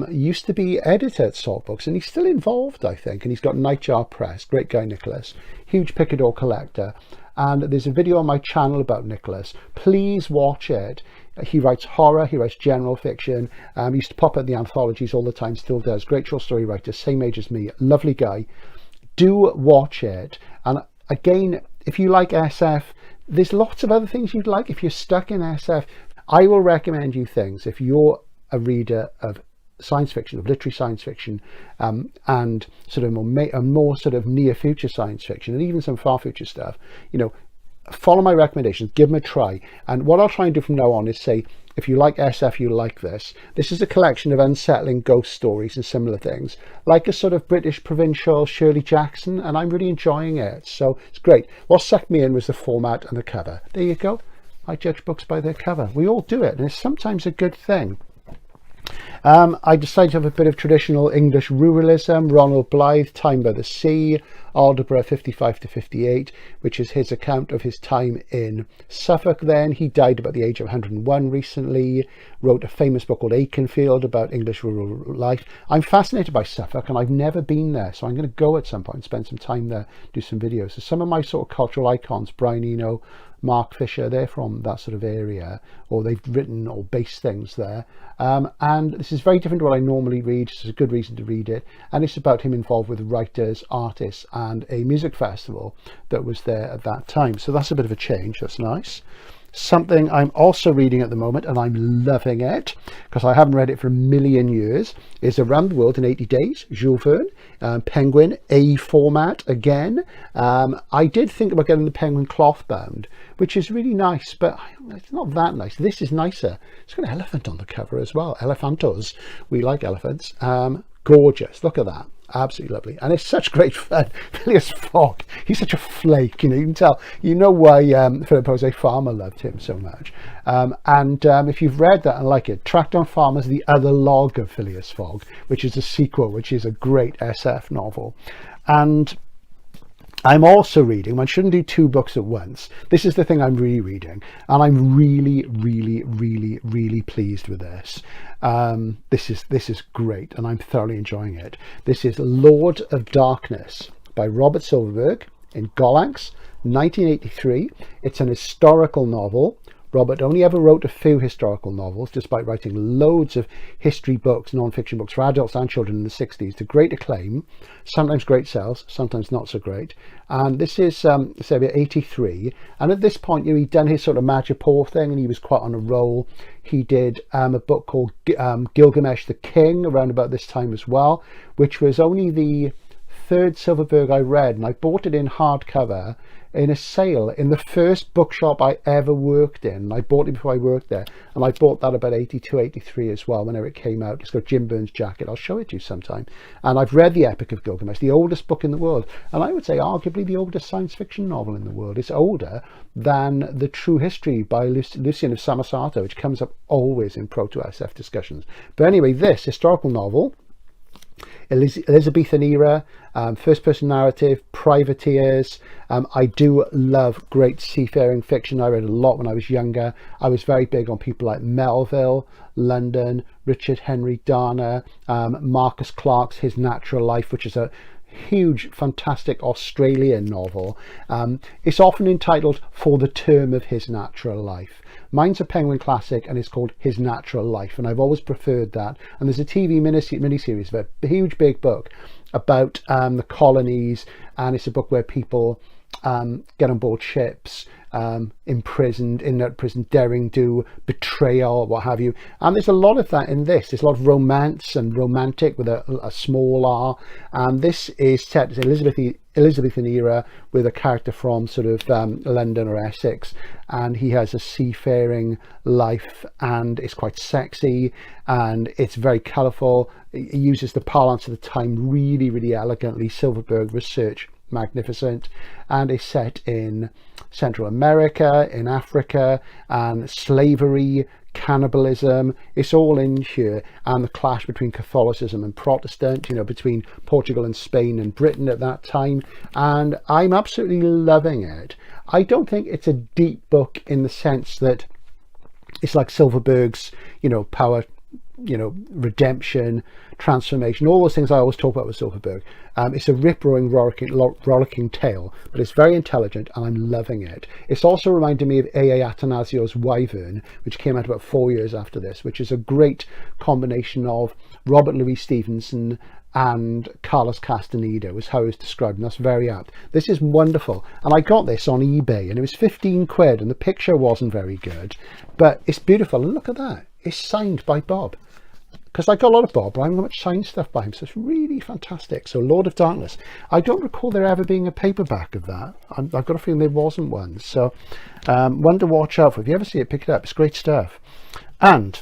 [SPEAKER 1] used to be editor at Salt Books, and he's still involved, I think, and he's got Nightjar Press. Great guy, Nicholas, huge picador collector. And there's a video on my channel about Nicholas. Please watch it. He writes horror, he writes general fiction. He used to pop at the anthologies all the time, still does. Great short story writer, same age as me, lovely guy. Do watch it. And again, if you like SF, there's lots of other things you'd like. If you're stuck in SF, I will recommend you things if you're a reader of science fiction, of literary science fiction, and sort of more sort of near future science fiction, and even some far future stuff. Follow my recommendations, give them a try. And what I'll try and do from now on is say, if you like SF, you like this. This is a collection of unsettling ghost stories and similar things, like a sort of British provincial Shirley Jackson, and I'm really enjoying it. So it's great. What sucked me in was the format and the cover. There you go. I judge books by their cover. We all do it, and it's sometimes a good thing. I decided to have a bit of traditional English ruralism. Ronald Blythe, Time by the Sea, Aldeborough 55 to 58, which is his account of his time in Suffolk then. He died about the age of 101 recently, wrote a famous book called Aikenfield about English rural life. I'm fascinated by Suffolk, and I've never been there, so I'm going to go at some point and spend some time there, do some videos. So some of my sort of cultural icons, Brian Eno, Mark Fisher, they're from that sort of area, or they've written or based things there. And this is very different to what I normally read. It's a good reason to read it. And it's about him involved with writers, artists, and a music festival that was there at that time. So that's a bit of a change. That's nice. Something I'm also reading at the moment, and I'm loving it because I haven't read it for a million years, is Around the World in 80 Days, Jules Verne, Penguin, A format again. I did think about getting the Penguin cloth bound, which is really nice, but it's not that nice. This is nicer. It's got an elephant on the cover as well. Elephantos. We like elephants. Gorgeous. Look at that. Absolutely lovely, and it's such great fun. Phileas Fogg, he's such a flake, you can tell, why Philip Jose Farmer loved him so much. If you've read that and like it, Track Down Farmers, The Other Log of Phileas Fogg, which is a sequel, which is a great SF novel. And I'm also reading, one shouldn't do two books at once. This is the thing I'm rereading, and I'm really, really, really, really pleased with this. This is great, and I'm thoroughly enjoying it. This is Lord of Darkness by Robert Silverberg in Gollancz, 1983. It's an historical novel Robert only ever wrote a few historical novels, despite writing loads of history books, non-fiction books for adults and children in the 60s to great acclaim, sometimes great sales, sometimes not so great. And this is say 83, and at this point, he'd done his sort of Majapur thing and he was quite on a roll. He did a book called Gilgamesh the King around about this time as well, which was only the third Silverberg I read, and I bought it in hardcover in a sale in the first bookshop I ever worked in. I bought it before I worked there, and I bought that about 82, 83 as well, whenever it came out. It's got Jim Burns' jacket. I'll show it to you sometime. And I've read the Epic of Gilgamesh, the oldest book in the world, and I would say arguably the oldest science fiction novel in the world. It's older than The True History by Lucian of Samosata, which comes up always in Proto-SF discussions. But anyway, this historical novel, Elizabethan era, first person narrative, privateers. I do love great seafaring fiction. I read a lot when I was younger. I was very big on people like Melville, London, Richard Henry Dana, Marcus Clarke's His Natural Life, which is a huge, fantastic Australian novel. It's often entitled For the Term of His Natural Life. Mine's a Penguin classic and it's called His Natural Life, and I've always preferred that. And there's a TV miniseries of a huge big book about the colonies, and it's a book where people get on board ships, imprisoned, in that prison, daring do betrayal, what have you. And there's a lot of that in this. There's a lot of romance and romantic with a small r. And this is set as Elizabethan era with a character from sort of London or Essex, and he has a seafaring life, and it's quite sexy and it's very colourful. It uses the parlance of the time really, really elegantly. Silverberg research magnificent, and is set in Central America, in Africa, and slavery, cannibalism, it's all in here, and the clash between Catholicism and Protestant, you know, between Portugal and Spain and Britain at that time. And I'm absolutely loving it. I don't think it's a deep book in the sense that it's like Silverberg's, you know, power, you know, redemption, transformation, all those things I always talk about with Silverberg. It's a rip-roaring, rollicking tale, but it's very intelligent and I'm loving it. It's also reminded me of A.A. Attanasio's Wyvern, which came out about 4 years after this, which is a great combination of Robert Louis Stevenson and Carlos Castaneda, was how it was described, and that's very apt. This is wonderful, and I got this on eBay and it was 15 quid, and the picture wasn't very good, but it's beautiful. And look at that, it's signed by Bob, because I got a lot of Bob, but I haven't got much signed stuff by him, so it's really fantastic. So Lord of Darkness, I don't recall there ever being a paperback of that. I've got a feeling there wasn't one, so one to watch out for. If you ever see it, pick it up, it's great stuff. And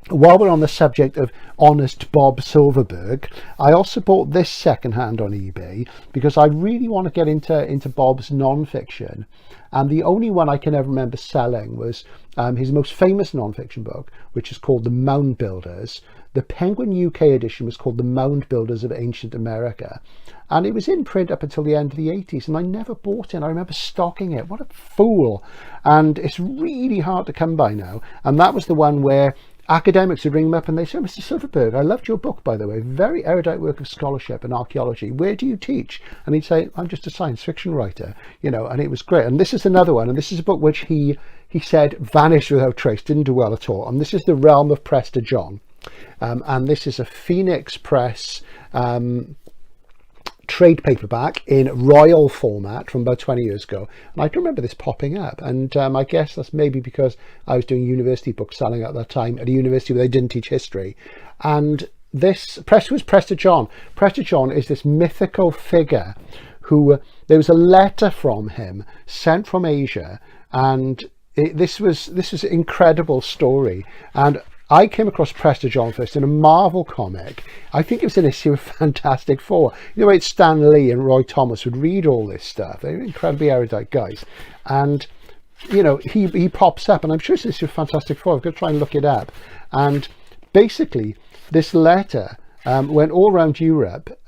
[SPEAKER 1] while we're on the subject of honest Bob Silverberg, I also bought this secondhand on eBay because I really want to get into Bob's non-fiction. And the only one I can ever remember selling was his most famous non-fiction book, which is called The Mound Builders. The Penguin UK edition was called The Mound Builders of Ancient America. And it was in print up until the end of the 80s, and I never bought it. I remember stocking it. What a fool. And it's really hard to come by now. And that was the one where academics would ring him up and they say, Mr. Silverberg, I loved your book, by the way, very erudite work of scholarship and archaeology. Where do you teach? And he'd say, I'm just a science fiction writer, you know, and it was great. And this is another one, and this is a book which he said vanished without trace, didn't do well at all. And this is The Realm of Prester John. And this is a Phoenix Press trade paperback in royal format from about 20 years ago, and I can remember this popping up, and I guess that's maybe because I was doing university book selling at that time at a university where they didn't teach history. And this was Prester John. Prester John is this mythical figure who, there was a letter from him sent from Asia, and this was an incredible story. And I came across Prester John first in a Marvel comic. I think it was an issue of Fantastic Four. You know, it's Stan Lee and Roy Thomas would read all this stuff. They're incredibly erudite guys. And, you know, he pops up, and I'm sure it's an issue of Fantastic Four. I've got to try and look it up. And basically, this letter went all around Europe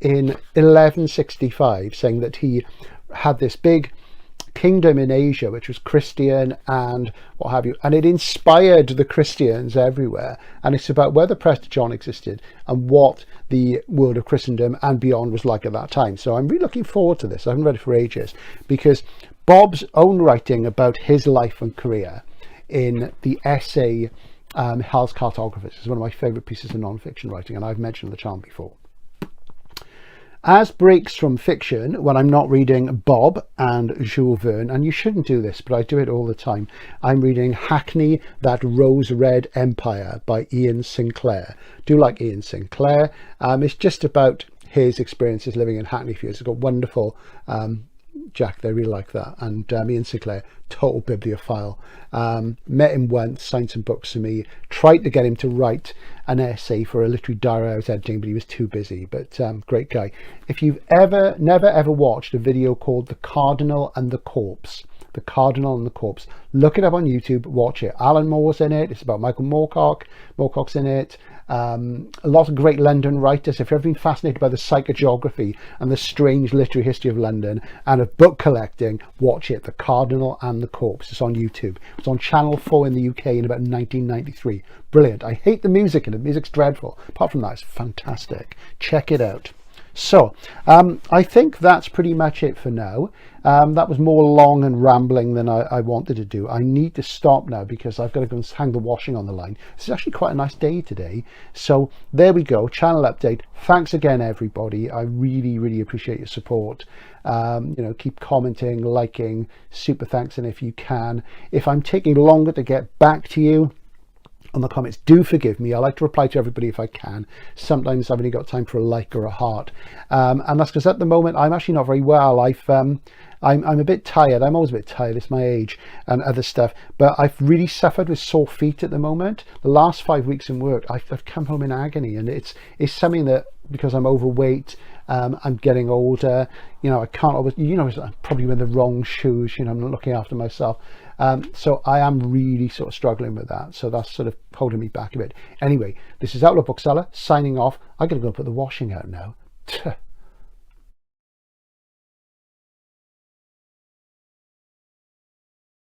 [SPEAKER 1] in 1165, saying that he had this big kingdom in Asia which was Christian and what have you, and it inspired the Christians everywhere. And it's about whether Prester John existed and what the world of Christendom and beyond was like at that time. So I'm really looking forward to this. I haven't read it for ages, because Bob's own writing about his life and career in the essay Hell's Cartographers is one of my favourite pieces of non-fiction writing, and I've mentioned the channel before. As breaks from fiction, when I'm not reading Bob and Jules Verne, and you shouldn't do this, but I do it all the time, I'm reading Hackney, That Rose-Red Empire by Ian Sinclair. Do like Ian Sinclair. It's just about his experiences living in Hackney for years. It's got wonderful Jack, they really like that. And Ian Sinclair, total bibliophile. Met him once, signed some books for me, tried to get him to write an essay for a literary diary I was editing, but he was too busy. But great guy. If you've never ever watched a video called The Cardinal and the Corpse, The Cardinal and the Corpse, look it up on YouTube, watch it. Alan Moore's in it. It's about Michael Moorcock. Moorcock's in it. A lot of great London writers. If you've ever been fascinated by the psychogeography and the strange literary history of London and of book collecting, watch it. The Cardinal and the Corpse. It's on YouTube. It's on Channel 4 in the UK in about 1993. Brilliant. I hate the music in it. The music's dreadful. Apart from that, it's fantastic. Check it out. So I think that's pretty much it for now. That was more long and rambling than I wanted to do. I need to stop now because I've got to go and hang the washing on the line. This is actually quite a nice day today. So there we go, channel update. Thanks again, everybody. I really appreciate your support. Keep commenting, liking, super thanks. And if you can, if I'm taking longer to get back to you on the comments, do forgive me. I like to reply to everybody if I can. Sometimes I've only got time for a like or a heart, and that's because at the moment I'm actually not very well. I'm a bit tired. I'm always a bit tired. It's my age and other stuff, but I've really suffered with sore feet at the moment. The last 5 weeks in work, I've come home in agony, and it's something that, because I'm overweight, I'm getting older, I can't always, I'm probably wearing the wrong shoes, I'm not looking after myself. So I am really sort of struggling with that. So that's sort of holding me back a bit. Anyway, this is Outlaw Bookseller signing off. I'm going to go put the washing out now.